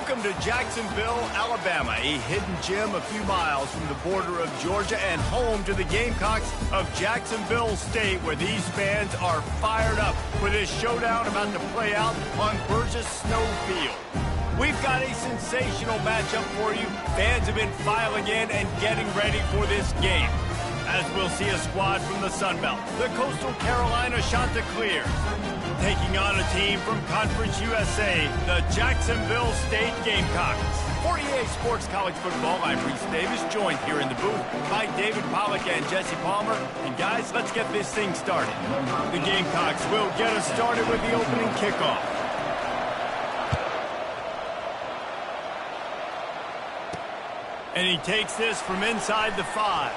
Welcome to Jacksonville, Alabama, a hidden gem a few miles from the border of Georgia and home to the Gamecocks of Jacksonville State, where these fans are fired up for this showdown about to play out on Burgess Snow Field. We've got a sensational matchup for you. Fans have been filing in and getting ready for this game, as we'll see a squad from the Sun Belt, the Coastal Carolina Chanticleers, taking on a team from Conference USA, the Jacksonville State Gamecocks. For EA Sports College Football, I'm Reese Davis, joined here in the booth by David Pollack and Jesse Palmer. And guys, let's get this thing started. The Gamecocks will get us started with the opening kickoff. And he takes this from inside the 5.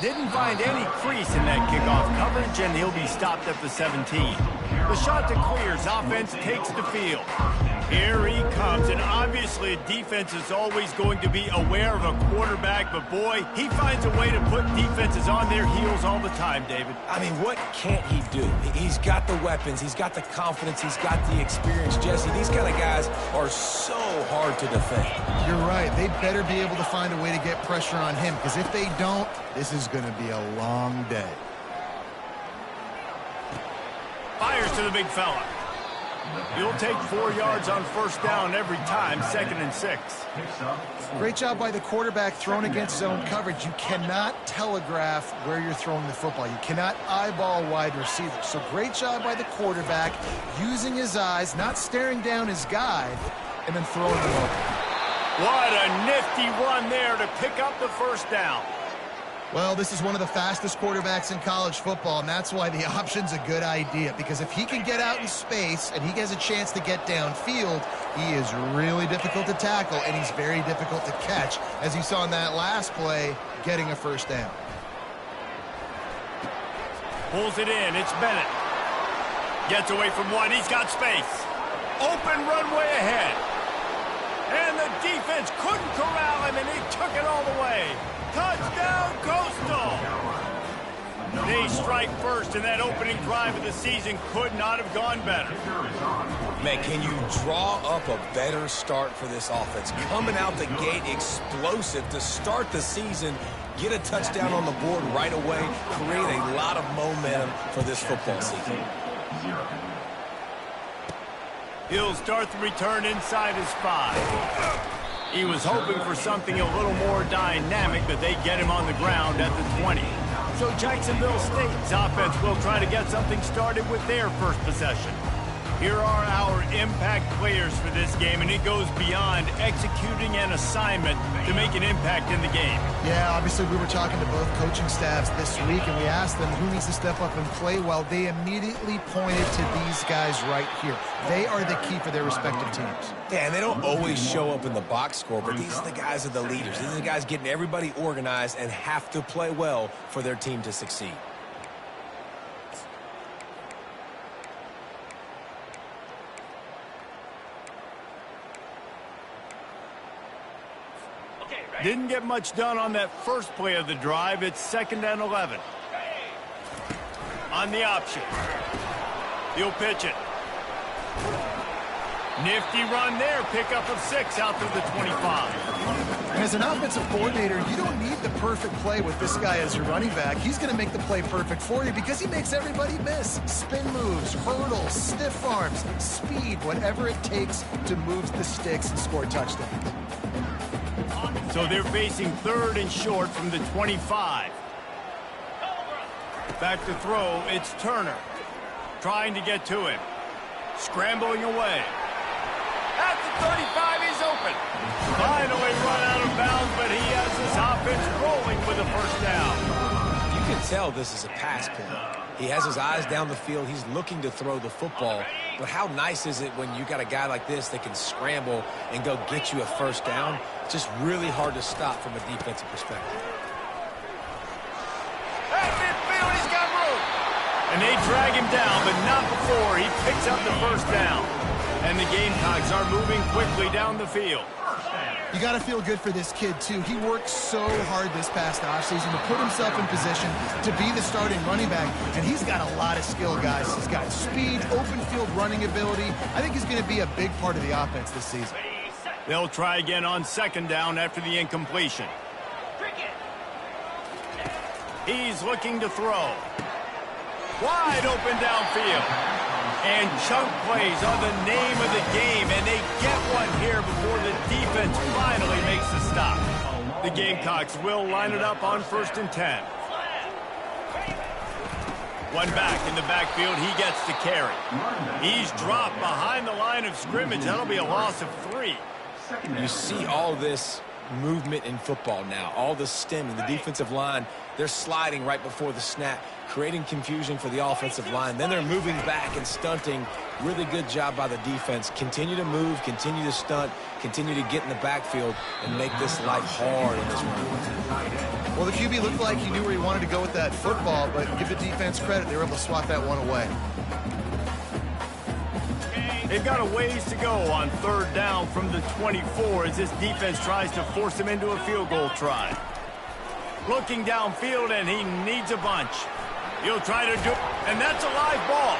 Didn't find any crease in that kickoff coverage, and he'll be stopped at the 17. The Chanticleers offense takes the field. Here he comes, and obviously a defense is always going to be aware of a quarterback, but boy, he finds a way to put defenses on their heels all the time, David. I mean, what can't he do? He's got the weapons, he's got the confidence, he's got the experience. Jesse, these kind of guys are so hard to defend. You're right. They better be able to find a way to get pressure on him, because if they don't, this is going to be a long day. Fires to the big fella. He'll take 4 yards on first down every time, 2nd and 6. Great job by the quarterback thrown against zone coverage. You cannot telegraph where you're throwing the football. You cannot eyeball wide receivers. So great job by the quarterback using his eyes, not staring down his guy, and then throwing them open. What a nifty run there to pick up the first down. Well, this is one of the fastest quarterbacks in college football, and that's why the option's a good idea, because if he can get out in space and he has a chance to get downfield, he is really difficult to tackle, and he's very difficult to catch, as you saw in that last play, getting a first down. Pulls it in. It's Bennett. Gets away from one. He's got space. Open runway ahead. And the defense couldn't corral him, and he took it all the way. Touchdown, Coastal! They strike first, and that opening drive of the season could not have gone better. Man, can you draw up a better start for this offense? Coming out the gate explosive to start the season, get a touchdown on the board right away, create a lot of momentum for this football season. He'll start the return inside his 5. He was hoping for something a little more dynamic, but they get him on the ground at the 20. So Jacksonville State's offense will try to get something started with their first possession. Here are our impact players for this game, and it goes beyond executing an assignment to make an impact in the game. Yeah, obviously we were talking to both coaching staffs this week, and we asked them who needs to step up and play well. They immediately pointed to these guys right here. They are the key for their respective teams. Yeah, and they don't always show up in the box score, but these are the guys that are the leaders. These are the guys getting everybody organized and have to play well for their team to succeed. Didn't get much done on that first play of the drive. It's 2nd and 11. On the option. He'll pitch it. Nifty run there. Pickup of 6 out to the 25. And as an offensive coordinator, you don't need the perfect play with this guy as your running back. He's going to make the play perfect for you because he makes everybody miss. Spin moves, hurdles, stiff arms, speed, whatever it takes to move the sticks and score a touchdown. So they're facing 3rd and short from the 25. Back to throw, it's Turner. Trying to get to him. Scrambling away. At the 35, he's open. Finally run out of bounds, but he has his offense rolling with a first down. You can tell this is a pass play. He has his eyes down the field. He's looking to throw the football. But how nice is it when you got a guy like this that can scramble and go get you a first down? It's just really hard to stop from a defensive perspective. At midfield, he's got room. And they drag him down, but not before he picks up the first down. And the Gamecocks are moving quickly down the field. You got to feel good for this kid, too. He worked so hard this past offseason to put himself in position to be the starting running back, and he's got a lot of skill, guys. He's got speed, open field running ability. I think he's going to be a big part of the offense this season. They'll try again on second down after the incompletion. He's looking to throw. Wide open downfield. And chunk plays are the name of the game, and they get one here before the defense finally makes the stop. The Gamecocks will line it up on 1st and 10. One back in the backfield. He gets the carry. He's dropped behind the line of scrimmage. That'll be a loss of 3. You see all this movement in football now, all the stemming, the defensive line, they're sliding right before the snap, creating confusion for the offensive line. Then they're moving back and stunting. Really good job by the defense. Continue to move, continue to stunt, continue to get in the backfield and make this life hard in this run. Well, the QB looked like he knew where he wanted to go with that football, but give the defense credit. They were able to swat that one away. They've got a ways to go on 3rd down from the 24 as this defense tries to force him into a field goal try. Looking downfield, and he needs a bunch. He'll try to do it, and that's a live ball.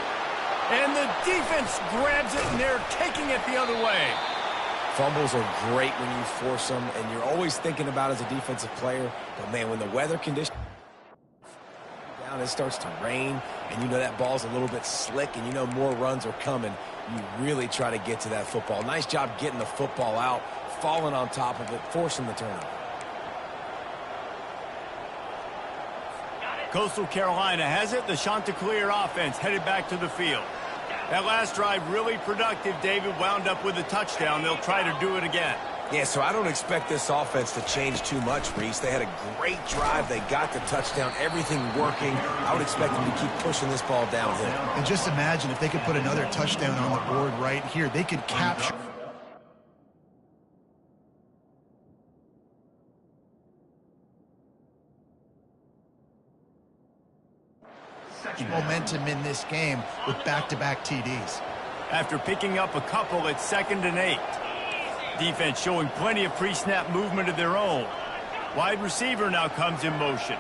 And the defense grabs it, and they're taking it the other way. Fumbles are great when you force them, and you're always thinking about as a defensive player, but man, when the weather conditions down, it starts to rain, and you know that ball's a little bit slick, and you know more runs are coming, you really try to get to that football. Nice job getting the football out, falling on top of it, forcing the turnover. Coastal Carolina has it. The Chanticleer offense headed back to the field. That last drive really productive. David wound up with a touchdown. They'll try to do it again. Yeah, so I don't expect this offense to change too much, Reese. They had a great drive. They got the touchdown, everything working. I would expect them to keep pushing this ball downhill. And just imagine if they could put another touchdown on the board right here. They could capture momentum in this game with back-to-back TDs. After picking up a couple at 2nd and 8. Defense showing plenty of pre-snap movement of their own. Wide receiver now comes in motion.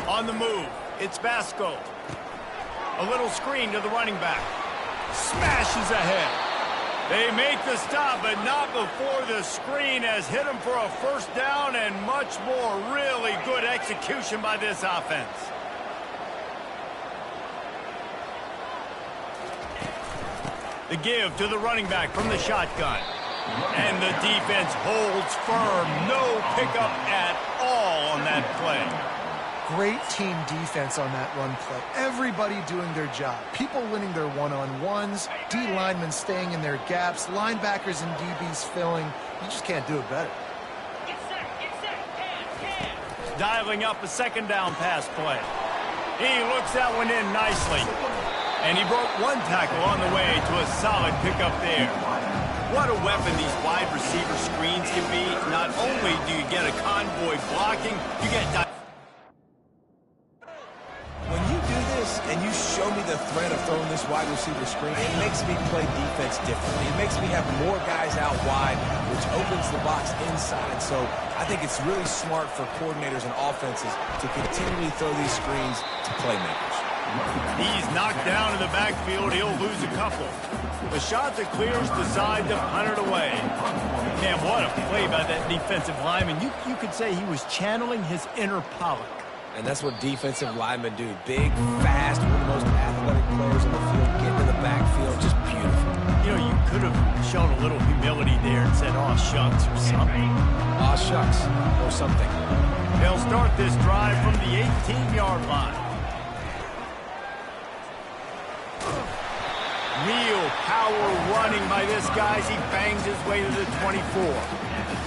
On the move, it's Basco. A little screen to the running back. Smashes ahead. They make the stop, but not before the screen has hit him for a 1st down and much more. Really good execution by this offense. The give to the running back from the shotgun. And the defense holds firm. No pickup at all on that play. Great team defense on that run play. Everybody doing their job. People winning their one-on-ones, D linemen staying in their gaps, linebackers and DBs filling. You just can't do it better. Dialing up a 2nd down pass play. He looks that one in nicely. And he broke one tackle on the way to a solid pickup there. What a weapon these wide receiver screens can be. Not only do you get a convoy blocking, you get... When you do this and you show me the threat of throwing this wide receiver screen, it makes me play defense differently. It makes me have more guys out wide, which opens the box inside. So I think it's really smart for coordinators and offenses to continually throw these screens to playmakers. He's knocked down in the backfield. He'll lose a couple. The Chanticleers decide to punt it away. Man, what a play by that defensive lineman. You could say he was channeling his inner Pollock. And that's what defensive linemen do. Big, fast, one of the most athletic players on the field, getting in the backfield, just beautiful. You know, you could have shown a little humility there and said, "Aw, shucks," or something. Aw, shucks, or something. They'll start this drive from the 18-yard line. Real power running by this guy as he bangs his way to the 24.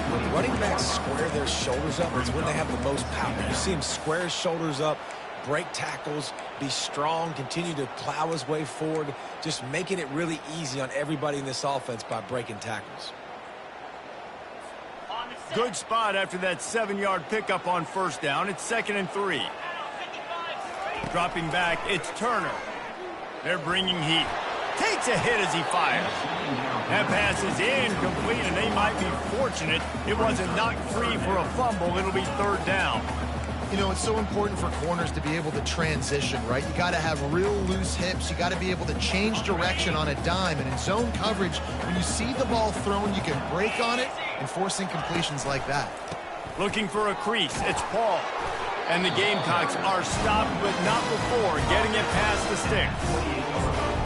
When running backs square their shoulders up, it's when they have the most power. You see him square his shoulders up, break tackles, be strong, continue to plow his way forward, just making it really easy on everybody in this offense by breaking tackles. Good spot after that 7-yard pickup on 1st down. It's 2nd and 3. Dropping back, it's Turner. They're bringing heat. Takes a hit as he fires. That pass is incomplete, and they might be fortunate it wasn't knocked free for a fumble. It'll be 3rd down. You know, it's so important for corners to be able to transition, right? You got to have real loose hips. You got to be able to change direction on a dime. And in zone coverage, when you see the ball thrown, you can break on it and force incompletions like that. Looking for a crease. It's Paul. And the Gamecocks are stopped, but not before getting it past the stick.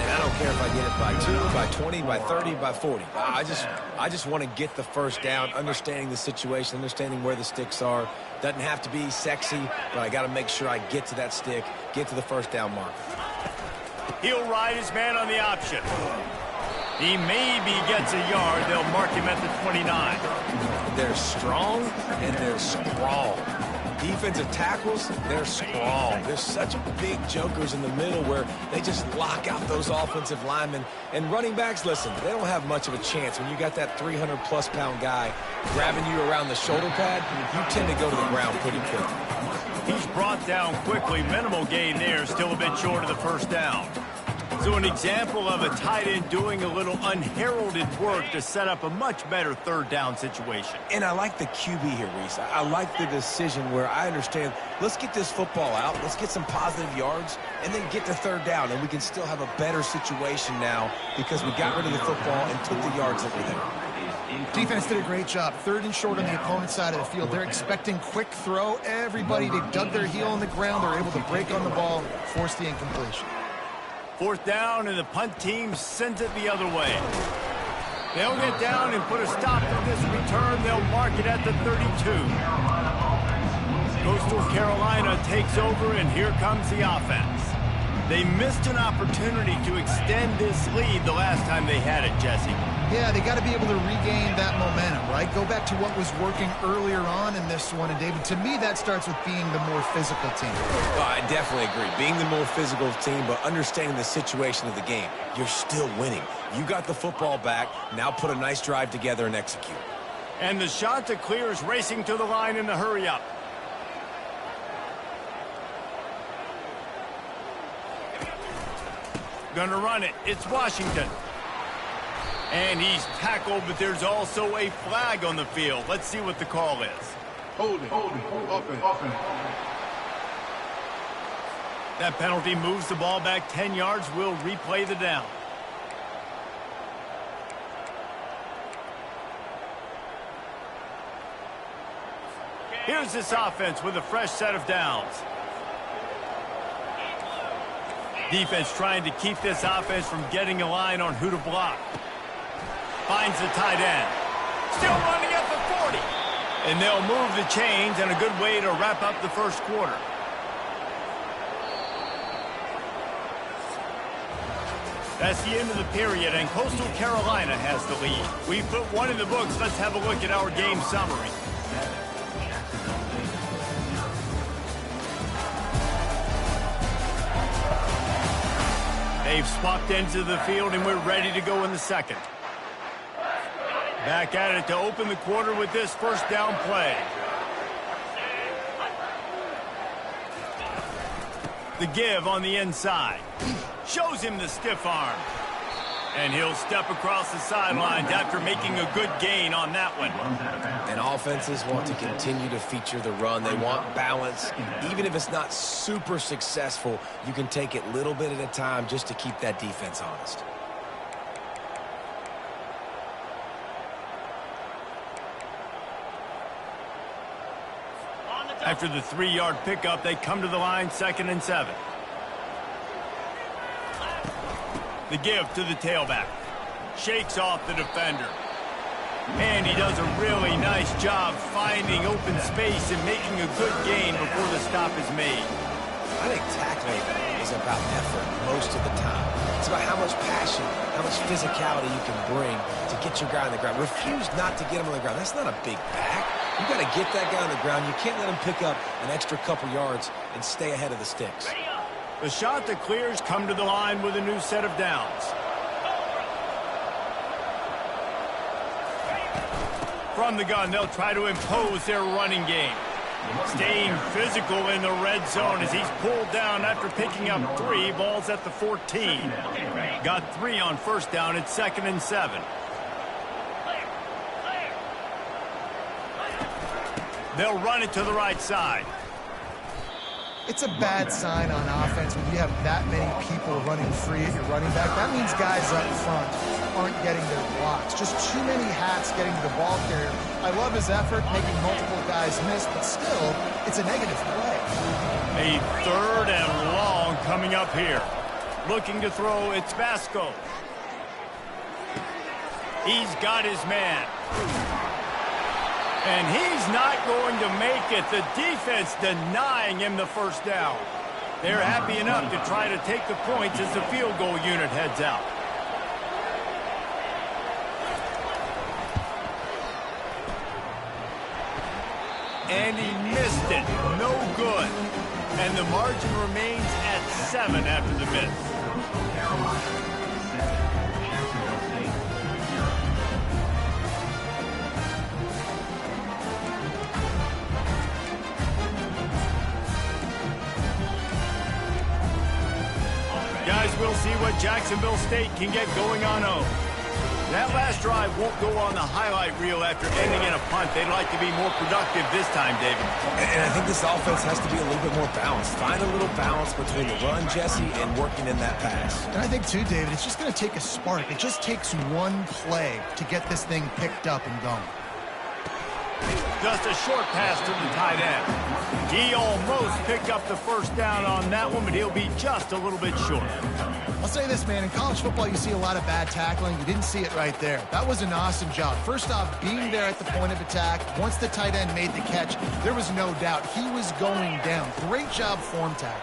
And I don't care if I get it by 2, by 20, by 30, by 40. I just want to get the first down, understanding the situation, understanding where the sticks are. Doesn't have to be sexy, but I got to make sure I get to that stick, get to the first down mark. He'll ride his man on the option. He maybe gets a yard. They'll mark him at the 29. They're strong and they're strong. Defensive tackles, they're strong. There's such big jokers in the middle where they just lock out those offensive linemen. And running backs, listen, they don't have much of a chance. When you got that 300-plus pound guy grabbing you around the shoulder pad, you tend to go to the ground pretty quickly. He's brought down quickly. Minimal gain there, still a bit short of the first down. So an example of a tight end doing a little unheralded work to set up a much better third down situation. And I like the QB here, Reese. I like the decision where I understand, let's get this football out, let's get some positive yards, and then get to third down, and we can still have a better situation now because we got rid of the football and took the yards that were there. Defense did a great job. 3rd and short on the opponent's side of the field. They're expecting quick throw. Everybody, they dug their heel on the ground. They're able to break on the ball, force the incompletion. 4th down, and the punt team sends it the other way. They'll get down and put a stop to this return. They'll mark it at the 32. Coastal Carolina takes over, and here comes the offense. They missed an opportunity to extend this lead the last time they had it, Jesse. Yeah, they got to be able to regain that momentum, right? Go back to what was working earlier on in this one. And, David, to me, that starts with being the more physical team. Well, I definitely agree. Being the more physical team, but understanding the situation of the game. You're still winning. You got the football back. Now put a nice drive together and execute. And the shot to clear is racing to the line in the hurry-up. Gonna run it. It's Washington. And he's tackled, but there's also a flag on the field. Let's see what the call is. Holding. Offense. That penalty moves the ball back 10 yards. We'll replay the down. Here's this offense with a fresh set of downs. Defense trying to keep this offense from getting a line on who to block. Finds the tight end. Still running at the 40. And they'll move the chains, and a good way to wrap up the first quarter. That's the end of the period, and Coastal Carolina has the lead. We put one in the books. Let's have a look at our game summary. They've swapped into the field, and we're ready to go in the second. Back at it to open the quarter with this first down play. The give on the inside. Shows him the stiff arm. And he'll step across the sidelines after making a good gain on that one. And offenses want to continue to feature the run. They want balance. Even if it's not super successful, you can take it little bit at a time just to keep that defense honest. After the 3-yard pickup, they come to the line, 2nd and 7. The give to the tailback. Shakes off the defender. And he does a really nice job finding open space and making a good gain before the stop is made. I think tackling is about effort most of the time. It's about how much passion, how much physicality you can bring to get your guy on the ground. Refuse not to get him on the ground. That's not a big back. You got to get that guy on the ground. You can't let him pick up an extra couple yards and stay ahead of the sticks. The shot that clears come to the line with a new set of downs. From the gun, they'll try to impose their running game. Staying physical in the red zone as he's pulled down after picking up 3. Ball's at the 14. Got 3 on first down. It's 2nd and 7. They'll run it to the right side. It's a bad sign on offense when you have that many people running free at your running back. That means guys up front aren't getting their blocks. Just too many hats getting to the ball carrier. I love his effort, making multiple guys miss, but still, it's a negative play. A 3rd and long coming up here. Looking to throw, it's Vasco. He's got his man. And he's not going to make it. The defense denying him the first down. They're happy enough to try to take the points as the field goal unit heads out. And he missed it. No good. And the margin remains at 7 after the miss. Guys, we'll see what Jacksonville State can get going on home. That last drive won't go on the highlight reel after ending in a punt. They'd like to be more productive this time, David. And I think this offense has to be a little bit more balanced. Find a little balance between the run, Jesse, and working in that pass. And I think, too, David, it's just going to take a spark. It just takes one play to get this thing picked up and going. Just a short pass to the tight end. He almost picked up the first down on that one, but he'll be just a little bit short. I'll say this, man. In college football, you see a lot of bad tackling. You didn't see it right there. That was an awesome job. First off, being there at the point of attack. Once the tight end made the catch, there was no doubt he was going down. Great job form tackle.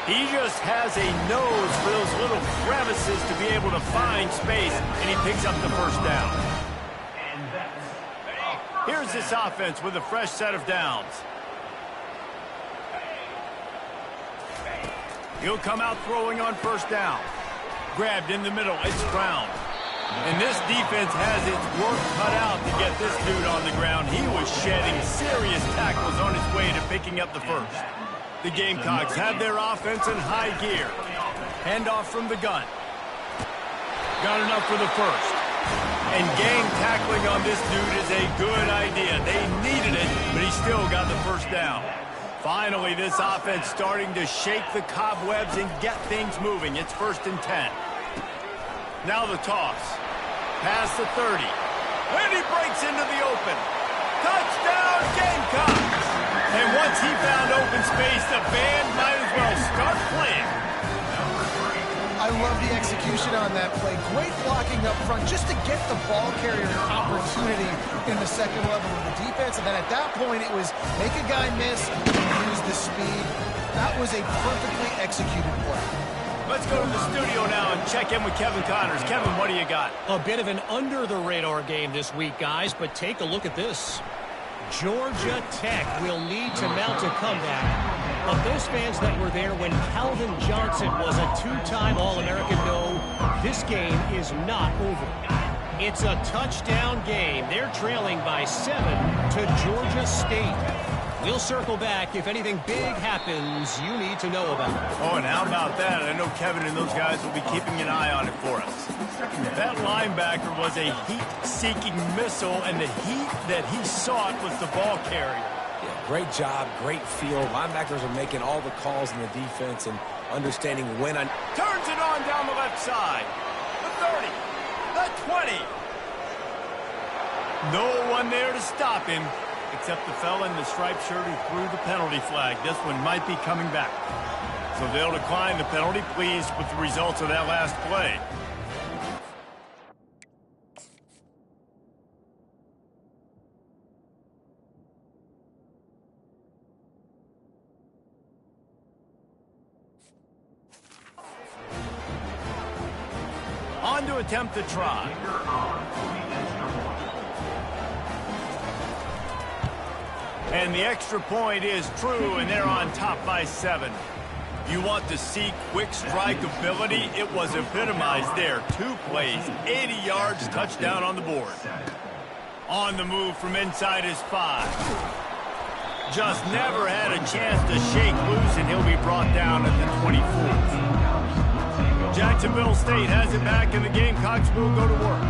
He just has a nose for those little crevices to be able to find space, and he picks up the first down. Here's this offense with a fresh set of downs. He'll come out throwing on first down. Grabbed in the middle, it's Brown. And this defense has its work cut out to get this dude on the ground. He was shedding serious tackles on his way to picking up the first. The Gamecocks have their offense in high gear. Handoff from the gun. Got enough for the first. And gang tackling on this dude is a good idea. They needed it, but he still got the first down. Finally, this offense starting to shake the cobwebs and get things moving. It's 1st and 10. Now the toss. Past the 30. And he breaks into the open. Touchdown, Gamecocks! And once he found open space, the band might as well start playing. I love the execution on that play. Great blocking up front just to get the ball carrier an opportunity in the second level of the defense. And then at that point, it was make a guy miss, use the speed. That was a perfectly executed play. Let's go to the studio now and check in with Kevin Connors. Kevin, what do you got? A bit of an under-the-radar game this week, guys, but take a look at this. Georgia Tech will need to mount a comeback. But those fans that were there when Calvin Johnson was a two-time All-American know this game is not over. It's a touchdown game. They're trailing by 7 to Georgia State. We'll circle back if anything big happens you need to know about. Oh, and how about that? I know Kevin and those guys will be keeping an eye on it for us. That linebacker was a heat-seeking missile, and the heat that he sought was the ball carrier. Yeah, great job, great feel. Linebackers are making all the calls in the defense and understanding when. Turns it on down the left side. The 30. The 20. No one there to stop him, except the fella in the striped shirt who threw the penalty flag. This one might be coming back. So they'll decline the penalty, pleased with the results of that last play. On to attempt the try. And the extra point is true, and they're on top by 7. You want to see quick strike ability? It was epitomized there. 2 plays, 80 yards, touchdown on the board. On the move from inside his 5. Just never had a chance to shake loose, and he'll be brought down at the 24. Jacksonville State has it back, and the Gamecocks will go to work.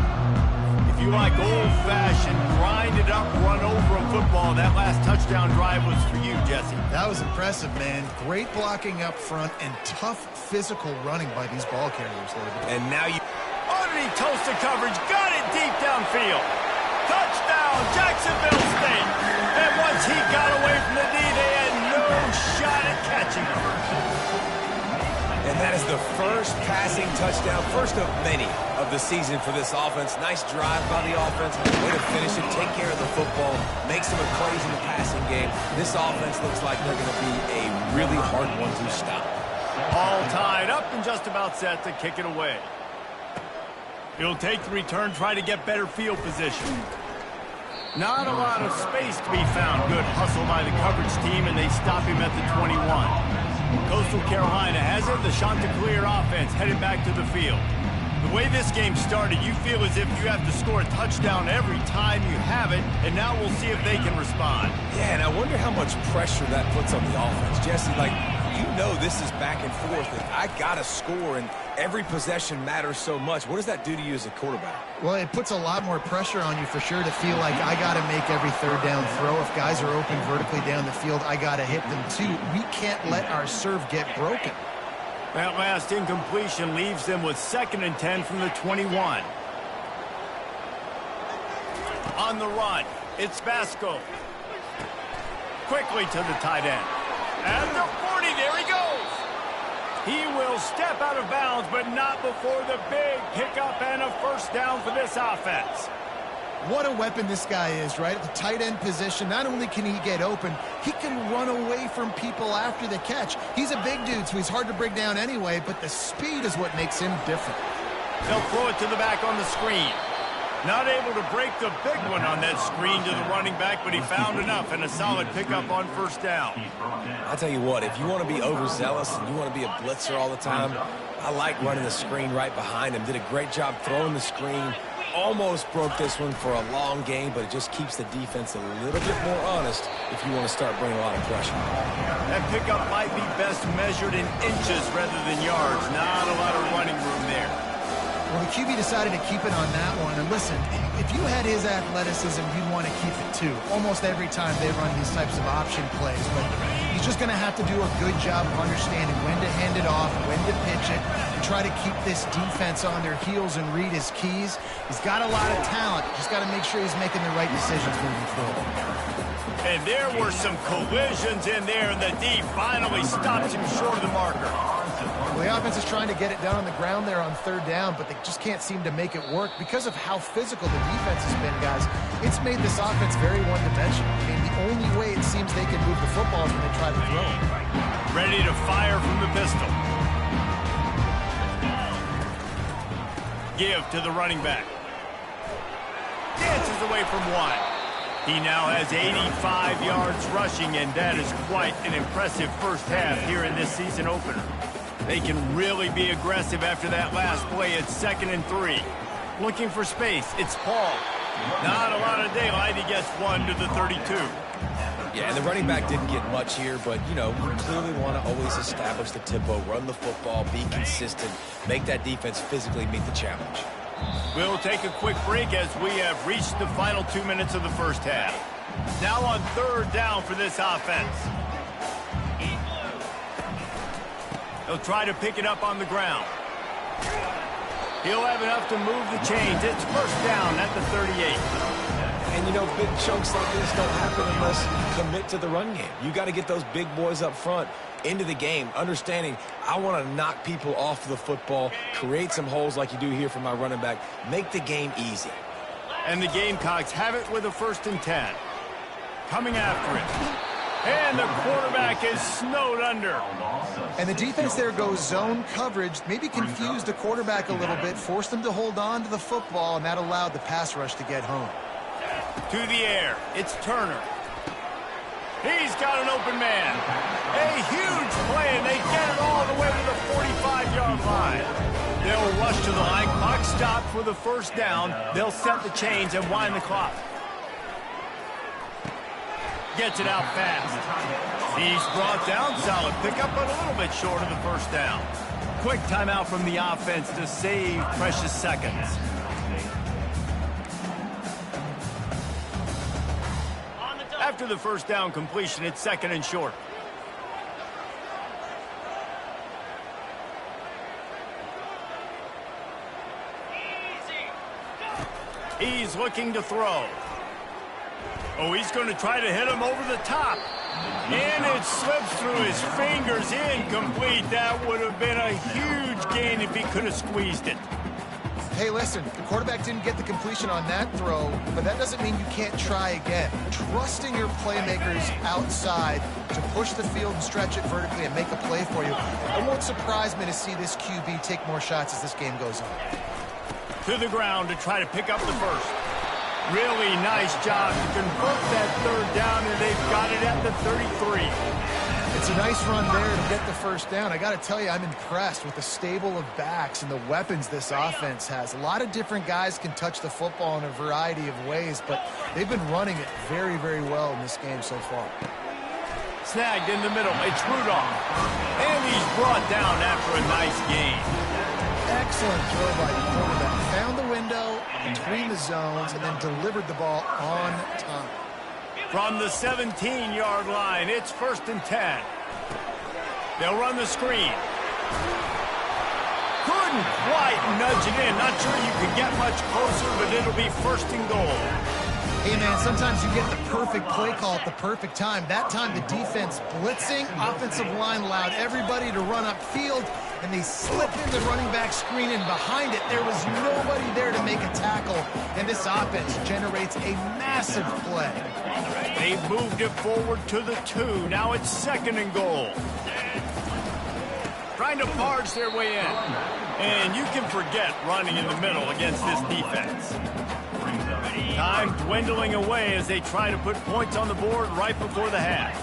If you like old-fashioned, grinded grinded up, run over a football. That last touchdown drive was for you, Jesse. That was impressive, man. Great blocking up front and tough physical running by these ball carriers, David. And now you... Underneath toasted coverage, got it deep downfield. Touchdown, Jacksonville State. And once he got away from the knee, they had no shot at catching him. And that is the first passing touchdown, first of many of the season for this offense. Nice drive by the offense. Way to finish it, take care of the football, make some plays in the passing game. This offense looks like they're going to be a really hard one to stop. All tied up and just about set to kick it away. He'll take the return, try to get better field position. Not a lot of space to be found. Good hustle by the coverage team, and they stop him at the 21. Coastal Carolina has it. The Chanticleer offense headed back to the field. The way this game started, you feel as if you have to score a touchdown every time you have it, and now we'll see if they can respond. Yeah, and I wonder how much pressure that puts on the offense. Jesse, like, you know this is back and forth, and I got to score, and every possession matters so much. What does that do to you as a quarterback? Well, it puts a lot more pressure on you for sure to feel like I got to make every third down throw. If guys are open vertically down the field, I got to hit them too. We can't let our serve get broken. That last incompletion leaves them with 2nd and 10 from the 21. On the run, it's Vasco. Quickly to the tight end. At the 40, there he goes. He will step out of bounds, but not before the big pickup and a first down for this offense. What a weapon this guy is, right? At the tight end position, not only can he get open, he can run away from people after the catch. He's a big dude, so he's hard to bring down anyway, but the speed is what makes him different. They'll throw it to the back on the screen. Not able to break the big one on that screen to the running back, but he found enough and a solid pickup on first down. I'll tell you what, if you want to be overzealous and you want to be a blitzer all the time, I like running the screen right behind him. Did a great job throwing the screen. Almost broke this one for a long game, but it just keeps the defense a little bit more honest if you want to start bringing a lot of pressure. That pickup might be best measured in inches rather than yards. Not a lot of running room there. Well, the QB decided to keep it on that one. And listen, if you had his athleticism, you'd want to keep it too. Almost every time they run these types of option plays. But he's just going to have to do a good job of understanding when to hand it off, when to pitch it, and try to keep this defense on their heels and read his keys. He's got a lot of talent. Just got to make sure he's making the right decisions moving forward. And there were some collisions in there, and the D finally stops him short of the marker. Well, the offense is trying to get it down on the ground there on third down, but they just can't seem to make it work because of how physical the defense has been, guys. It's made this offense very one-dimensional. I mean, the only way it seems they can move the football is when they try to throw it. Ready to fire from the pistol. Give to the running back. Dances away from one. He now has 85 yards rushing, and that is quite an impressive first half here in this season opener. They can really be aggressive after that last play. It's 2nd and 3. Looking for space. It's Paul. Not a lot of daylight. He gets one to the 32. Yeah, and the running back didn't get much here, but, you know, you clearly want to always establish the tempo, run the football, be consistent, make that defense physically meet the challenge. We'll take a quick break as we have reached the final 2 minutes of the first half. Now on third down for this offense. He'll try to pick it up on the ground. He'll have enough to move the chains. It's first down at the 38. And, you know, big chunks like this don't happen unless you commit to the run game. You got to get those big boys up front into the game, understanding I want to knock people off the football, create some holes like you do here for my running back, make the game easy. And the Gamecocks have it with a 1st and 10. Coming after it. And the quarterback is snowed under. And the defense there goes zone coverage, maybe confused the quarterback a little bit, forced him to hold on to the football, and that allowed the pass rush to get home. To the air, it's Turner. He's got an open man. A huge play, and they get it all the way to the 45-yard line. They'll rush to the line. Clock stopped for the first down. They'll set the chains and wind the clock. Gets it out fast. He's brought down. Solid pickup, but a little bit short of the first down. Quick timeout from the offense to save precious seconds. after the first down completion, it's 2nd and short. He's looking to throw. Oh, he's going to try to hit him over the top. And it slips through his fingers, incomplete. That would have been a huge gain if he could have squeezed it. Hey, listen, the quarterback didn't get the completion on that throw, but that doesn't mean you can't try again. Trusting your playmakers outside to push the field and stretch it vertically and make a play for you. It won't surprise me to see this QB take more shots as this game goes on. To the ground to try to pick up the first. Really nice job to convert that 3rd down, and they've got it at the 33. It's a nice run there to get the first down. I got to tell you, I'm impressed with the stable of backs and the weapons this offense has. A lot of different guys can touch the football in a variety of ways, but they've been running it very, very well in this game so far. Snagged in the middle. It's Rudolph. And he's brought down after a nice gain. Excellent throw by the quarterback. Found the window between the zones and then delivered the ball on time. From the 17-yard line, it's 1st and 10. They'll run the screen. Couldn't quite nudge it in. Not sure you could get much closer, but it'll be 1st and goal. Hey, man, sometimes you get the perfect play call at the perfect time. That time, the defense blitzing, offensive line allowed everybody to run upfield, and they slipped in the running back screen, and behind it, there was nobody there to make a tackle, and this offense generates a massive play. They've moved it forward to the 2. Now it's 2nd and goal. Trying to barge their way in. And you can forget running in the middle against this defense. Time dwindling away as they try to put points on the board right before the half.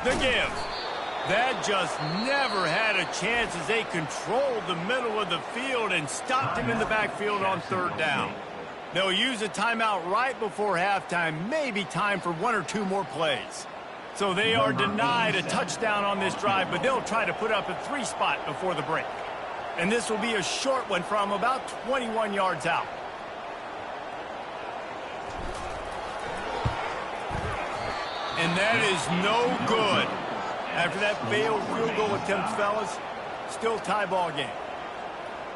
The give. That just never had a chance as they controlled the middle of the field and stopped him in the backfield on 3rd down. They'll use a timeout right before halftime, maybe time for 1 or 2 more plays. So they are denied a touchdown on this drive, but they'll try to put up a 3 spot before the break. And this will be a short one from about 21 yards out. And that is no good. After that failed field goal attempt, fellas, still tie ball game.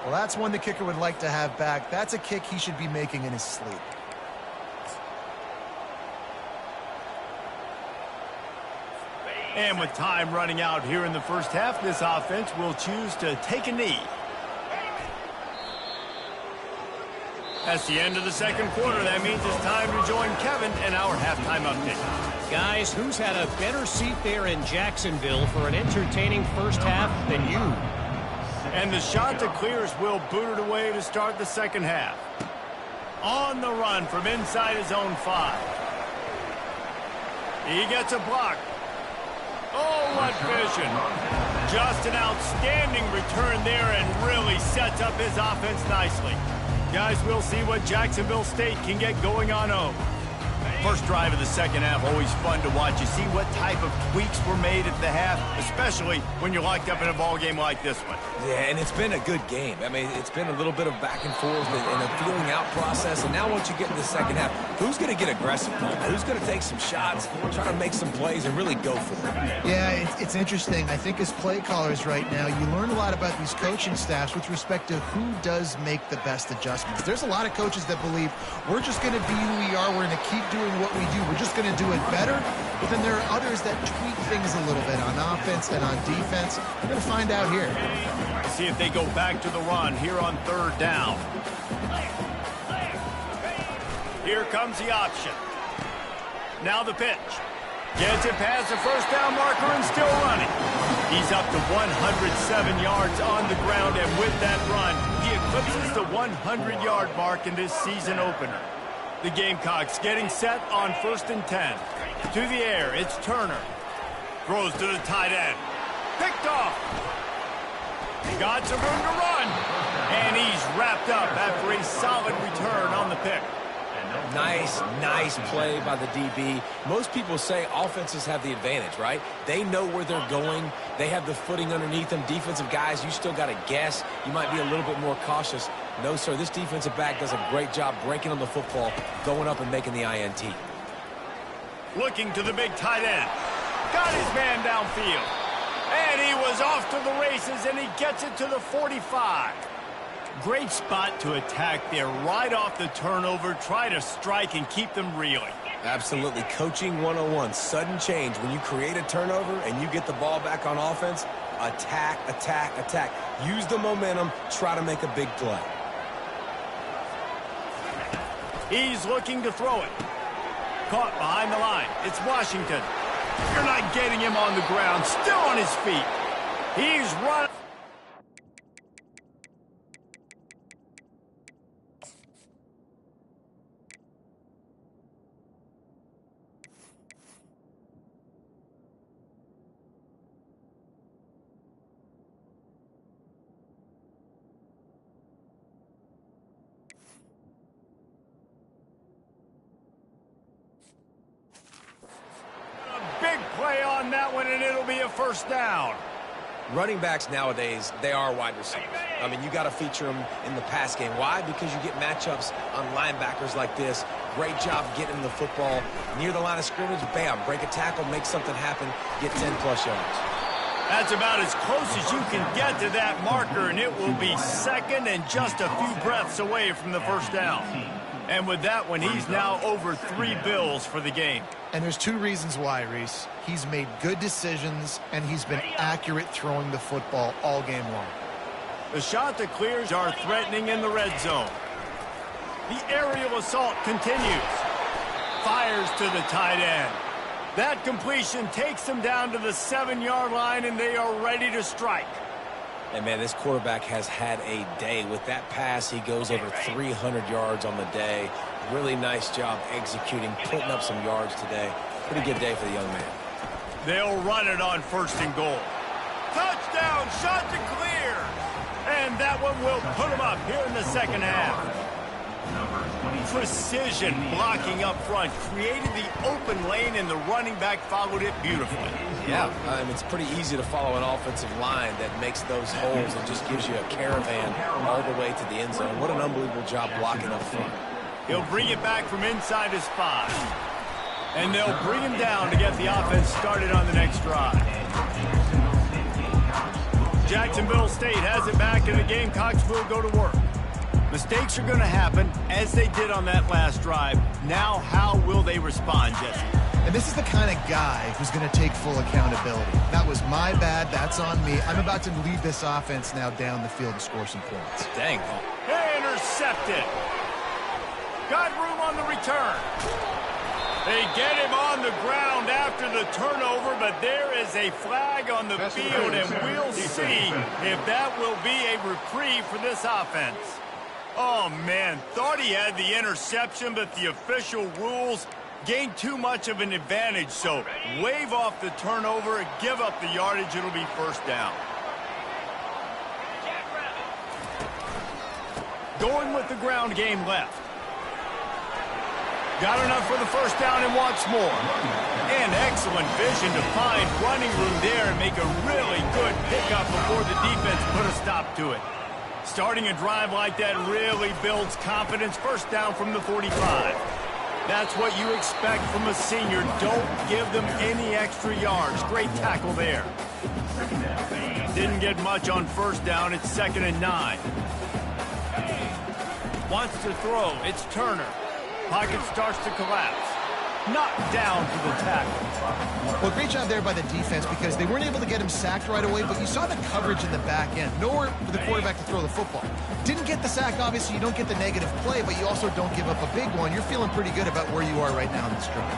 Well, that's one the kicker would like to have back. That's a kick he should be making in his sleep. And with time running out here in the first half, this offense will choose to take a knee. That's the end of the 2nd quarter. That means it's time to join Kevin in our halftime update. Guys, who's had a better seat there in Jacksonville for an entertaining first half than you? And the shot to clears will boot it away to start the 2nd half. On the run from inside his own 5. He gets a block. Oh, what vision. Just an outstanding return there and really sets up his offense nicely. Guys, we'll see what Jacksonville State can get going on home. First drive of the 2nd half, always fun to watch. You see what type of tweaks were made at the half, especially when you're locked up in a ball game like this one. Yeah, and it's been a good game. I mean, it's been a little bit of back and forth and a feeling out process. And now once you get in the 2nd half, who's going to get aggressive, Paul? Who's going to take some shots, try to make some plays, and really go for it? Yeah, it's interesting. I think as play callers right now, you learn a lot about these coaching staffs with respect to who does make the best adjustments. There's a lot of coaches that believe we're just going to be who we are. We're going to keep doing what we do. We're just going to do it better. But then there are others that tweak things a little bit on offense and on defense. We're going to find out here. See if they go back to the run here on 3rd down. Here comes the option. Now the pitch. Gets it past the first down marker and still running. He's up to 107 yards on the ground, and with that run, he eclipses the 100-yard mark in this season opener. The Gamecocks getting set on 1st and 10. To the air, it's Turner. Throws to the tight end. Picked off. Got some room to run. And he's wrapped up after a solid return on the pick. Nice play by the DB. Most people say offenses have the advantage, right? They know where they're going. They have the footing underneath them. Defensive guys, you still got to guess. You might be a little bit more cautious. No, sir, this defensive back does a great job breaking on the football, going up and making the INT. Looking to the big tight end. Got his man downfield. And he was off to the races, and he gets it to the 45. Great spot to attack there, right off the turnover. Try to strike and keep them reeling. Absolutely. Coaching 101. Sudden change. When you create a turnover and you get the ball back on offense, attack, attack, attack. Use the momentum. Try to make a big play. He's looking to throw it. Caught behind the line. It's Washington. You're not getting him on the ground. Still on his feet. He's running. Play on that one, and it'll be a first down. Running backs nowadays, they are wide receivers. I mean, you got to feature them in the pass game. Why? Because you get matchups on linebackers like this. Great job getting the football near the line of scrimmage. Bam, break a tackle, make something happen, get 10-plus yards. That's about as close as you can get to that marker, and it will be second and just a few breaths away from the first down. And with that one, he's now over 3 bills for the game. And there's 2 reasons why, Reese. He's made good decisions, and he's been accurate throwing the football all game long. The shot that clears are threatening in the red zone. The aerial assault continues. Fires to the tight end. That completion takes them down to the 7-yard line, and they are ready to strike. And, man, this quarterback has had a day. With that pass, he goes over 300 yards on the day. Really nice job executing, putting up some yards today. Pretty good day for the young man. They'll run it on first and goal. Touchdown, shot to clear. And that one will put them up here in the second half. Precision blocking up front, created the open lane, and the running back followed it beautifully. Yeah, it's pretty easy to follow an offensive line that makes those holes and just gives you a caravan all the way to the end zone. What an unbelievable job blocking up front. He'll bring it back from inside his 5. And they'll bring him down to get the offense started on the next drive. Jacksonville State has it back, and the Gamecocks will go to work. Mistakes are going to happen, as they did on that last drive. Now, how will they respond, Jesse? And this is the kind of guy who's going to take full accountability. That was my bad. That's on me. I'm about to lead this offense now down the field and score some points. Dang. Intercepted. Got room on the return. They get him on the ground after the turnover, but there is a flag on the field, and we'll see if that will be a reprieve for this offense. Oh, man, thought he had the interception, but the official rules gained too much of an advantage, so wave off the turnover, give up the yardage, it'll be first down. Going with the ground game left. Got enough for the first down and wants more. And excellent vision to find running room there and make a really good pickup before the defense put a stop to it. Starting a drive like that really builds confidence. First down from the 45. That's what you expect from a senior. Don't give them any extra yards. Great tackle there. Didn't get much on first down. It's 2nd and 9. Wants to throw. It's Turner. Pocket starts to collapse. Knocked down for the tackle. Well, great job there by the defense because they weren't able to get him sacked right away, but you saw the coverage in the back end. Nowhere for the quarterback to throw the football. Didn't get the sack, obviously. You don't get the negative play, but you also don't give up a big one. You're feeling pretty good about where you are right now in this drive.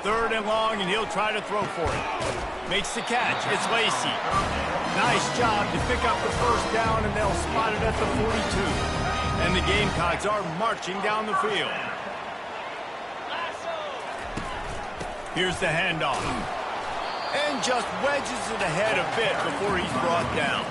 3rd and long, and he'll try to throw for it. Makes the catch. It's Lacey. Nice job to pick up the first down, and they'll spot it at the 42. And the Gamecocks are marching down the field. Here's the handoff. And just wedges it ahead a bit before he's brought down.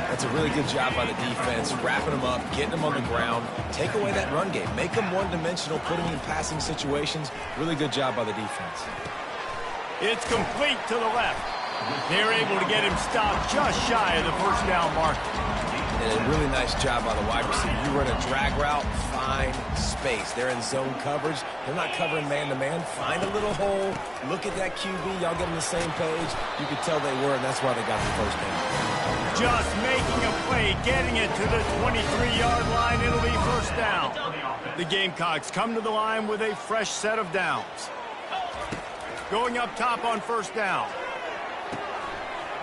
That's a really good job by the defense, wrapping them up, getting them on the ground, take away that run game, make them one-dimensional, put them in passing situations. Really good job by the defense. It's complete to the left. They're able to get him stopped just shy of the first down mark. And a really nice job by the wide receiver. You run a drag route, find space. They're in zone coverage. They're not covering man-to-man. Find a little hole. Look at that QB. Y'all get on the same page. You could tell they were, and that's why they got the first down. Just making a play, getting it to the 23-yard line. It'll be first down. The Gamecocks come to the line with a fresh set of downs. Going up top on first down.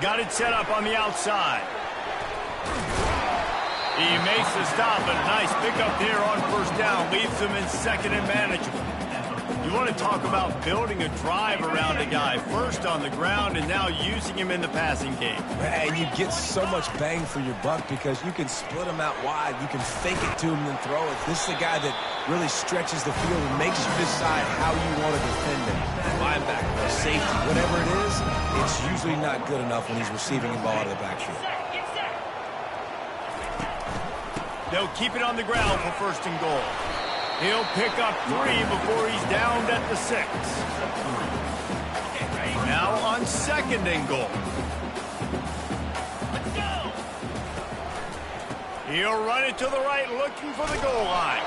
Got it set up on the outside. He makes the stop, and a nice pickup here on first down. Leaves them in second and manageable. You want to talk about building a drive around a guy. First on the ground and now using him in the passing game. And you get so much bang for your buck because you can split him out wide. You can fake it to him and then throw it. This is a guy that really stretches the field and makes you decide how you want to defend him. Linebacker or safety, whatever it is, it's usually not good enough when he's receiving the ball out of the backfield. They'll keep it on the ground for first and goal. He'll pick up 3 before he's downed at the 6. Now on second and goal. He'll run it to the right, looking for the goal line.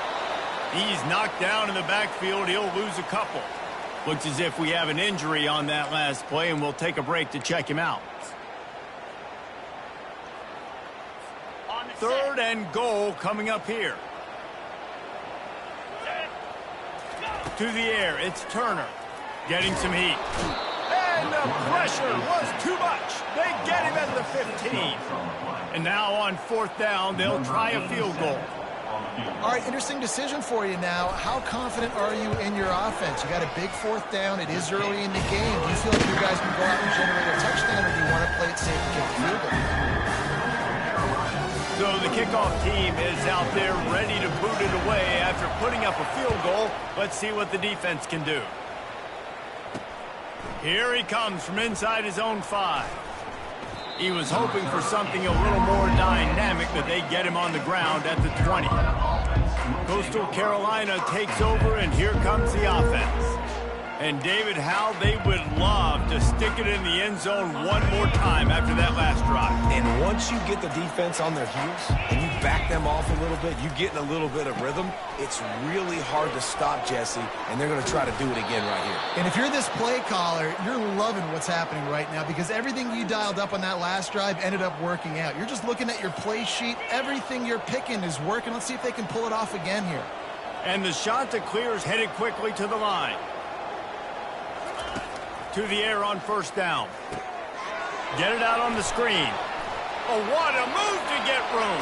He's knocked down in the backfield. He'll lose a couple. Looks as if we have an injury on that last play, and we'll take a break to check him out. Third and goal coming up here. To the air, it's Turner. Getting some heat. And the pressure was too much. They get him at the 15. And now on fourth down, they'll try a field goal. All right, interesting decision for you now. How confident are you in your offense? You got a big fourth down. It is early in the game. Do you feel like you guys can go out and generate a touchdown, or do you want to play it safe and kick the field goal? So the kickoff team is out there ready to boot it away after putting up a field goal. Let's see what the defense can do. Here he comes from inside his own 5. He was hoping for something a little more dynamic, but they get him on the ground at the 20. Coastal Carolina takes over, and here comes the offense. And David, how they would love to stick it in the end zone one more time after that last drive. And once you get the defense on their heels and you back them off a little bit, you get in a little bit of rhythm, it's really hard to stop, Jesse, and they're going to try to do it again right here. And if you're this play caller, you're loving what's happening right now because everything you dialed up on that last drive ended up working out. You're just looking at your play sheet. Everything you're picking is working. Let's see if they can pull it off again here. And the shot to clear is headed quickly to the line. To the air on first down. Get it out on the screen. Oh, what a move to get room.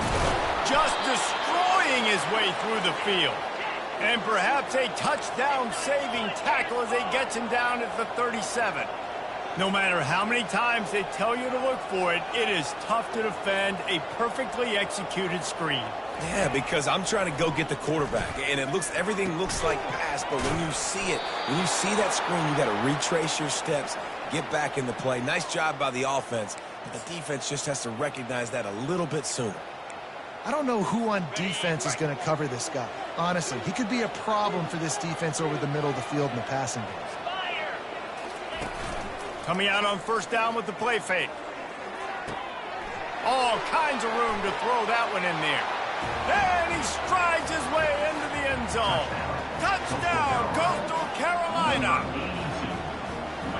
Just destroying his way through the field. And perhaps a touchdown-saving tackle as he gets him down at the 37. No matter how many times they tell you to look for it, it is tough to defend a perfectly executed screen. Yeah, because I'm trying to go get the quarterback, and everything looks like pass, but when you see it, when you see that screen, you got to retrace your steps, get back in the play. Nice job by the offense, but the defense just has to recognize that a little bit sooner. I don't know who on defense is going to cover this guy. Honestly, he could be a problem for this defense over the middle of the field in the passing game. Coming out on first down with the play fake. All kinds of room to throw that one in there. And he strides his way into the end zone. Touchdown, Coastal Carolina.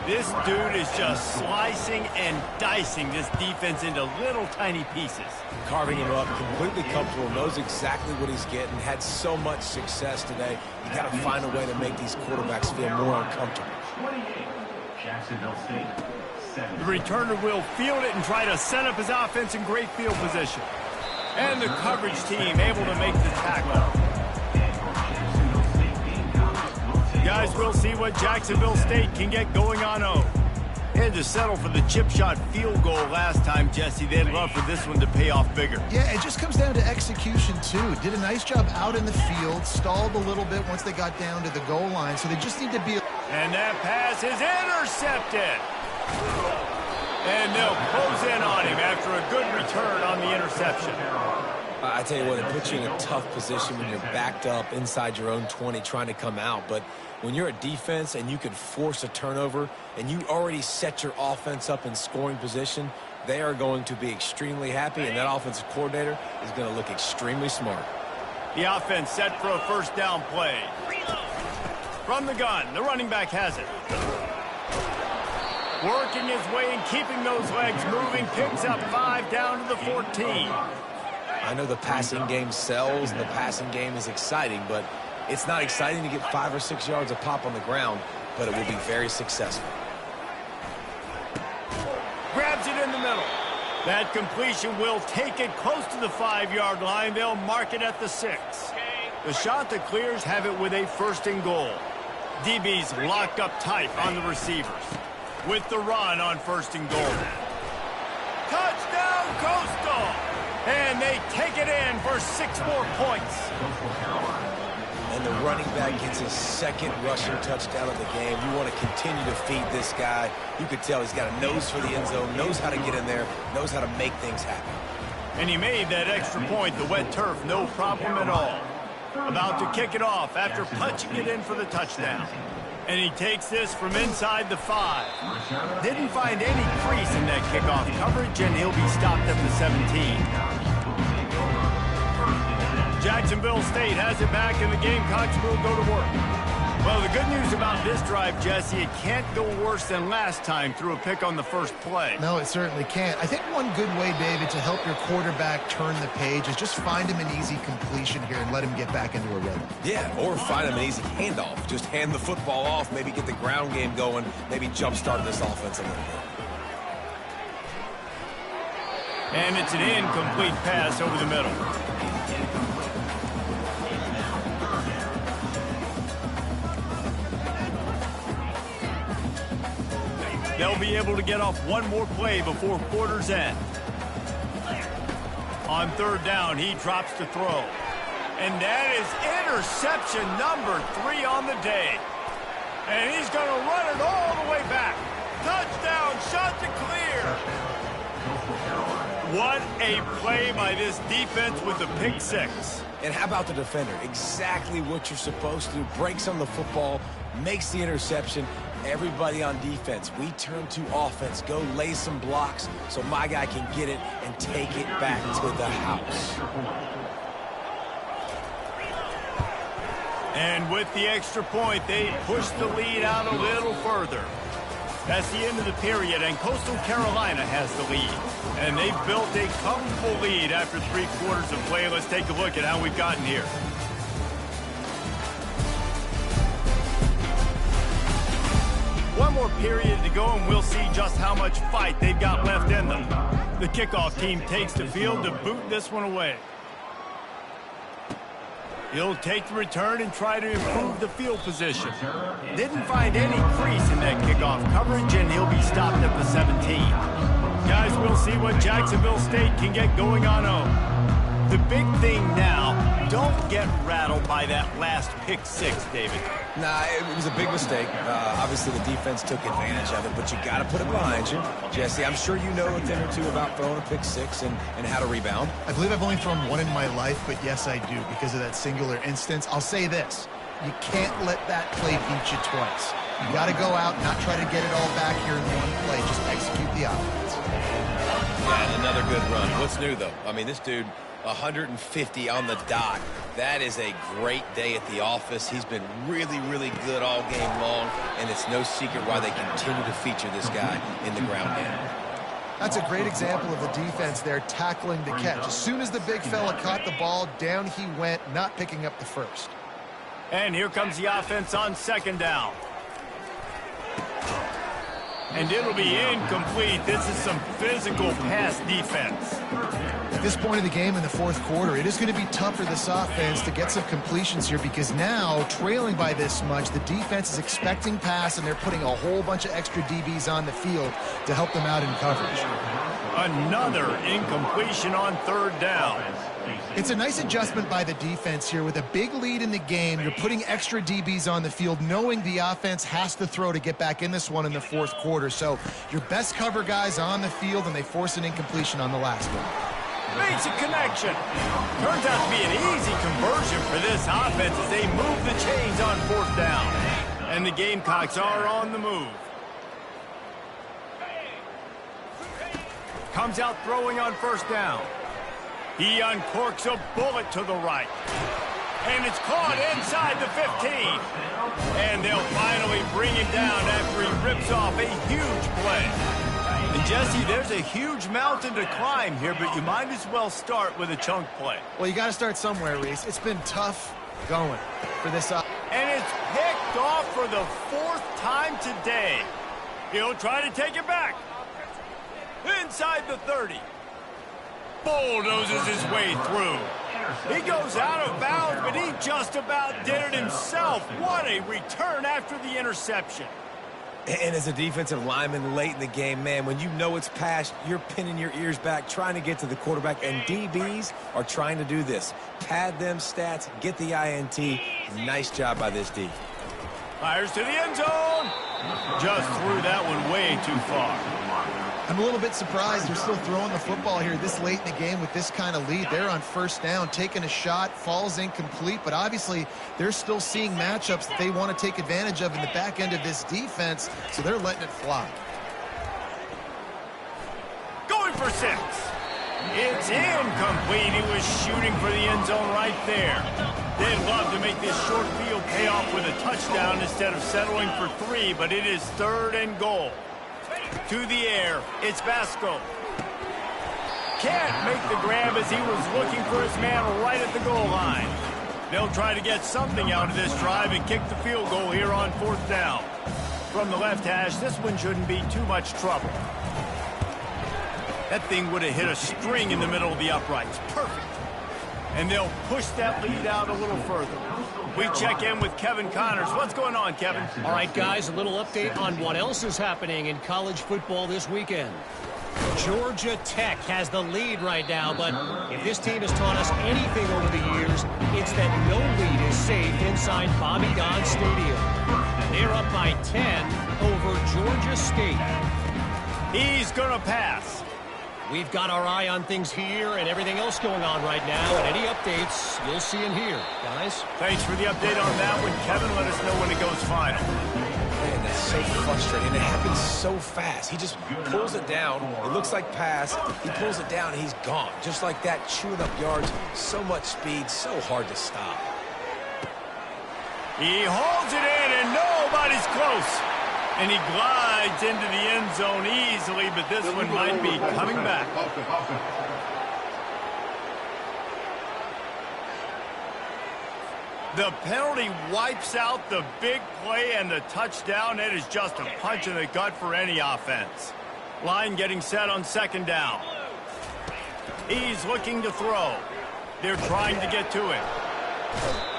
This dude is just slicing and dicing this defense into little tiny pieces. Carving him up, completely comfortable, knows exactly what he's getting, had so much success today. You got to find a way to make these quarterbacks feel more uncomfortable. The returner will field it and try to set up his offense in great field position. And the coverage team able to make the tackle. Guys, we'll see what Jacksonville State can get going on O. They had to settle for the chip shot field goal last time, Jesse. They'd love for this one to pay off bigger. Yeah, it just comes down to execution, too. Did a nice job out in the field, stalled a little bit once they got down to the goal line, so they just need to be... And that pass is intercepted. And they'll close in on him after a good return on the interception. I tell you what, it puts you in a tough position when you're backed up inside your own 20 trying to come out. But when you're a defense and you can force a turnover and you already set your offense up in scoring position, they are going to be extremely happy, and that offensive coordinator is going to look extremely smart. The offense set for a first down play. From the gun, the running back has it. Working his way and keeping those legs moving, picks up 5 down to the 14. I know the passing game sells and the passing game is exciting, but it's not exciting to get 5 or 6 yards a pop on the ground, but it will be very successful. Grabs it in the middle. That completion will take it close to the 5-yard line. They'll mark it at the 6. The shot that clears have it with a first and goal. DB's locked up tight on the receivers. With the run on first and goal. Touchdown, Coastal! And they take it in for 6 more points. And the running back gets his second rushing touchdown of the game. You want to continue to feed this guy. You could tell he's got a nose for the end zone, knows how to get in there, knows how to make things happen. And he made that extra point, the wet turf, no problem at all. About to kick it off after punching it in for the touchdown. And he takes this from inside the 5. Didn't find any crease in that kickoff coverage, and he'll be stopped at the 17. Jacksonville State has it back, and the Gamecocks will go to work. Well, the good news about this drive, Jesse, it can't go worse than last time through a pick on the first play. No, it certainly can't. I think one good way, David, to help your quarterback turn the page is just find him an easy completion here and let him get back into a rhythm. Yeah, or find him an easy handoff. Just hand the football off, maybe get the ground game going, maybe jumpstart this offense a little bit. And it's an incomplete pass over the middle. They'll be able to get off one more play before quarter's end. On third down, he drops to throw. And that is interception number 3 on the day. And he's going to run it all the way back. Touchdown, shot to clear. What a play by this defense with the pick 6. And how about the defender? Exactly what you're supposed to do. Breaks on the football, makes the interception. Everybody on defense, we turn to offense. Go lay some blocks so my guy can get it and take it back to the house. And with the extra point, they push the lead out a little further. That's the end of the period, and Coastal Carolina has the lead. And they've built a comfortable lead after 3 quarters of play. Let's take a look at how we've gotten here. One more period to go, and we'll see just how much fight they've got left in them. The kickoff team takes the field to boot this one away. He'll take the return and try to improve the field position. Didn't find any crease in that kickoff coverage, and he'll be stopped at the 17. Guys, we'll see what Jacksonville State can get going on home. The big thing now, don't get rattled by that last pick 6, David. Nah, it was a big mistake. Obviously, the defense took advantage of it, but you got to put it behind you. Jesse, I'm sure you know a thing or two about throwing a pick 6 and how to rebound. I believe I've only thrown one in my life, but yes, I do because of that singular instance. I'll say this. You can't let that play beat you twice. You got to go out and not try to get it all back here in one play. Just execute the offense. Yeah, and another good run. What's new, though? I mean, this dude, 150 on the dot. That is a great day at the office. He's been really, really good all game long, and it's no secret why they continue to feature this guy in the ground game. That's a great example of the defense there tackling the catch. As soon as the big fella caught the ball, down he went, not picking up the first. And here comes the offense on second down. And it'll be incomplete. This is some physical pass defense. At this point of the game in the fourth quarter, it is going to be tough for this offense to get some completions here because now, trailing by this much, the defense is expecting pass, and they're putting a whole bunch of extra DBs on the field to help them out in coverage. Another incompletion on third down. It's a nice adjustment by the defense here. With a big lead in the game, you're putting extra DBs on the field, knowing the offense has to throw to get back in this one in the fourth quarter. So your best cover guys on the field, and they force an incompletion on the last one. Makes a connection. Turns out to be an easy conversion for this offense as they move the chains on 4th down. And the Gamecocks are on the move. Comes out throwing on 1st down. He uncorks a bullet to the right. And it's caught inside the 15. And they'll finally bring him down after he rips off a huge play. And Jesse, there's a huge mountain to climb here, but you might as well start with a chunk play. Well, you got to start somewhere, Reese. It's been tough going for this. And it's picked off for the 4th time today. He'll try to take it back. Inside the 30. Bulldozes his way through. He goes out of bounds, but he just about did it himself. What a return after the interception. And as a defensive lineman late in the game, man, when you know it's past, you're pinning your ears back, trying to get to the quarterback, and DBs are trying to do this. Pad them stats, get the INT. Nice job by this D. Fires to the end zone. Just threw that one way too far. I'm a little bit surprised they're still throwing the football here this late in the game with this kind of lead. They're on 1st down, taking a shot, falls incomplete, but obviously they're still seeing matchups that they want to take advantage of in the back end of this defense, so they're letting it fly. Going for 6. It's incomplete. He was shooting for the end zone right there. They'd love to make this short field pay off with a touchdown instead of settling for 3, but it is 3rd and goal. To the air, it's Vasco. Can't make the grab as he was looking for his man right at the goal line. They'll try to get something out of this drive and kick the field goal here on 4th down. From the left hash, this one shouldn't be too much trouble. That thing would have hit a string in the middle of the uprights. Perfect. And they'll push that lead out a little further. We check in with Kevin Connors. What's going on, Kevin? All right, guys, a little update on what else is happening in college football this weekend. Georgia Tech has the lead right now, but if this team has taught us anything over the years, it's that no lead is safe inside Bobby Dodd Stadium. They're up by 10 over Georgia State. He's going to pass. We've got our eye on things here and everything else going on right now, and any updates you'll see in here, guys. Thanks for the update on that one, Kevin. Let us know when it goes final. Man, that's so frustrating. It happens so fast. He just pulls it down. It looks like pass. He pulls it down, and he's gone. Just like that, chewing up yards. So much speed, so hard to stop. He holds it in, and nobody's close. And he glides into the end zone easily, but this one might be coming back. The penalty wipes out the big play and the touchdown. It is just a punch in the gut for any offense. Line getting set on 2nd down. He's looking to throw. They're trying to get to it.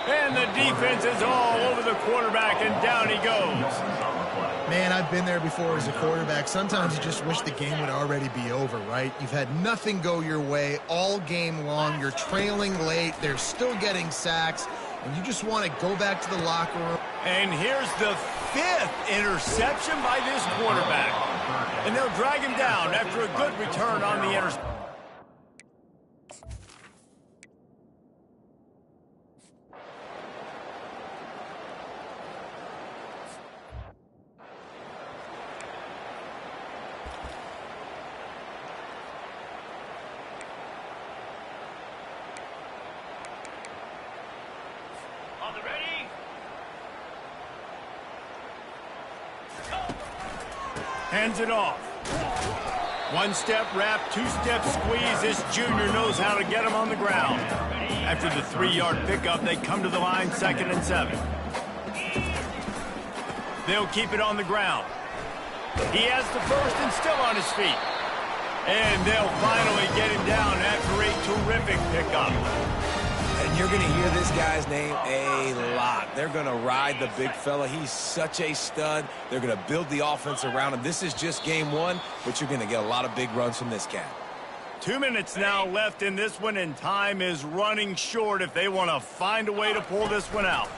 And the defense is all over the quarterback, and down he goes. Man, I've been there before as a quarterback. Sometimes you just wish the game would already be over, right? You've had nothing go your way all game long. You're trailing late. They're still getting sacks. And you just want to go back to the locker room. And here's the 5th interception by this quarterback. And they'll drag him down after a good return on the interception. Hands it off. 1-step wrap, 2-step squeeze. This junior knows how to get him on the ground. After the 3-yard pickup, they come to the line 2nd and 7. They'll keep it on the ground. He has the first and still on his feet. And they'll finally get him down after a terrific pickup. And you're going to hear this guy's name a lot. They're going to ride the big fella. He's such a stud. They're going to build the offense around him. This is just game 1, but you're going to get a lot of big runs from this cat. 2 minutes now left in this one, and time is running short if they want to find a way to pull this one out.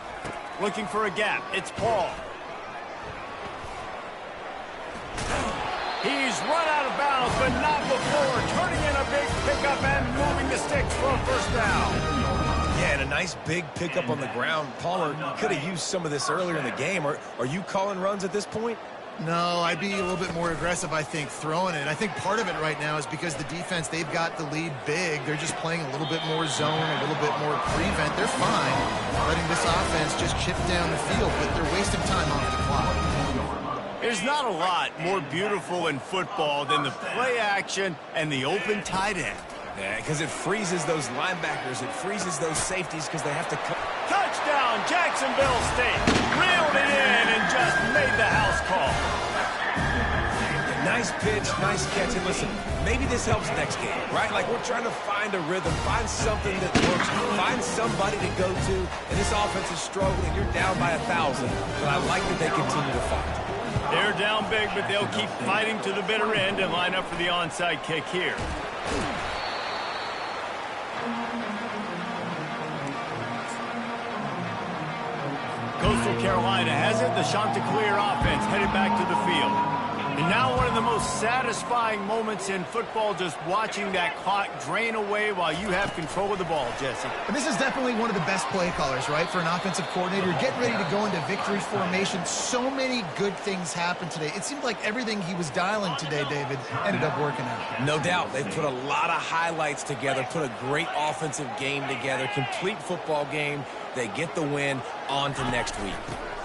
Looking for a gap. It's Paul. He's run out of bounds, but not before turning in a big pickup and nice big pickup on the ground. Palmer could have used some of this earlier in the game. Are you calling runs at this point? No, I'd be a little bit more aggressive, I think, throwing it. I think part of it right now is because the defense, they've got the lead big. They're just playing a little bit more zone, a little bit more prevent. They're fine letting this offense just chip down the field, but they're wasting time off the clock. There's not a lot more beautiful in football than the play action and the open tight end. Yeah, because it freezes those linebackers. It freezes those safeties because they have to cut. Touchdown, Jacksonville State. Reeled it in and just made the house call. Nice pitch, nice catch. And listen, maybe this helps next game, right? Like we're trying to find a rhythm, find something that works, find somebody to go to. And this offense is struggling. You're down by 1,000. But I like that they continue to fight. They're down big, but they'll keep fighting to the bitter end and line up for the onside kick here. Coastal Carolina has it. The Chanticleer offense headed back to the field. And now one of the most satisfying moments in football, just watching that clock drain away while you have control of the ball, Jesse. And this is definitely one of the best play callers, right, for an offensive coordinator. Getting ready to go into victory formation. So many good things happened today. It seemed like everything he was dialing today, David, ended up working out. No doubt. They've put a lot of highlights together, put a great offensive game together, complete football game. They get the win. On to next week.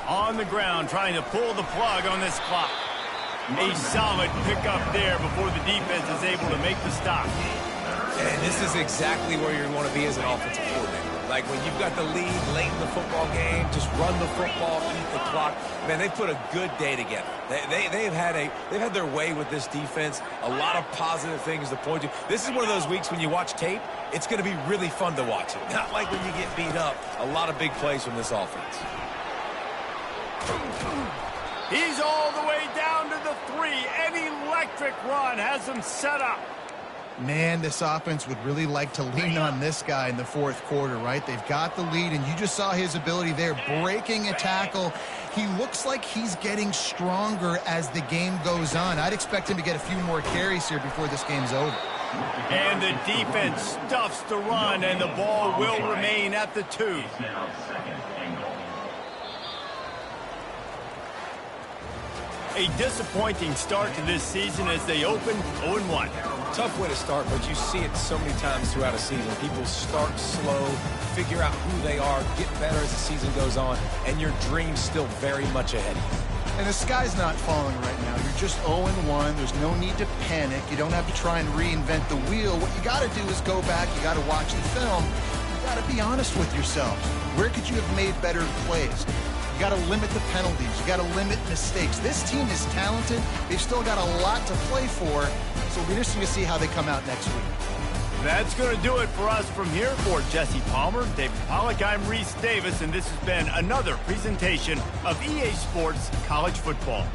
On the ground, trying to pull the plug on this clock. A solid pickup there before the defense is able to make the stop. And this is exactly where you want to be as an offensive coordinator. Like when you've got the lead late in the football game, just run the football, eat the clock. Man, they put a good day together. They've had their way with this defense. A lot of positive things to point to. This is one of those weeks when you watch tape, it's going to be really fun to watch it. Not like when you get beat up. A lot of big plays from this offense. He's all the way down to the 3. An electric run has him set up. Man, this offense would really like to lean on this guy in the fourth quarter, right? They've got the lead, and you just saw his ability there, breaking a tackle. He looks like he's getting stronger as the game goes on. I'd expect him to get a few more carries here before this game's over. And the defense stuffs the run, and the ball will remain at the 2. A disappointing start to this season as they open 0-1. Tough way to start, but you see it so many times throughout a season. People start slow, figure out who they are, get better as the season goes on, and your dream's still very much ahead of you. And the sky's not falling right now. You're just 0-1. There's no need to panic. You don't have to try and reinvent the wheel. What you got to do is go back. You got to watch the film. You got to be honest with yourself. Where could you have made better plays? You got to limit the penalties. You got to limit mistakes. This team is talented. They've still got a lot to play for. So it'll be interesting to see how they come out next week. That's going to do it for us from here. For Jesse Palmer, David Pollack, I'm Reese Davis, and this has been another presentation of EA Sports College Football.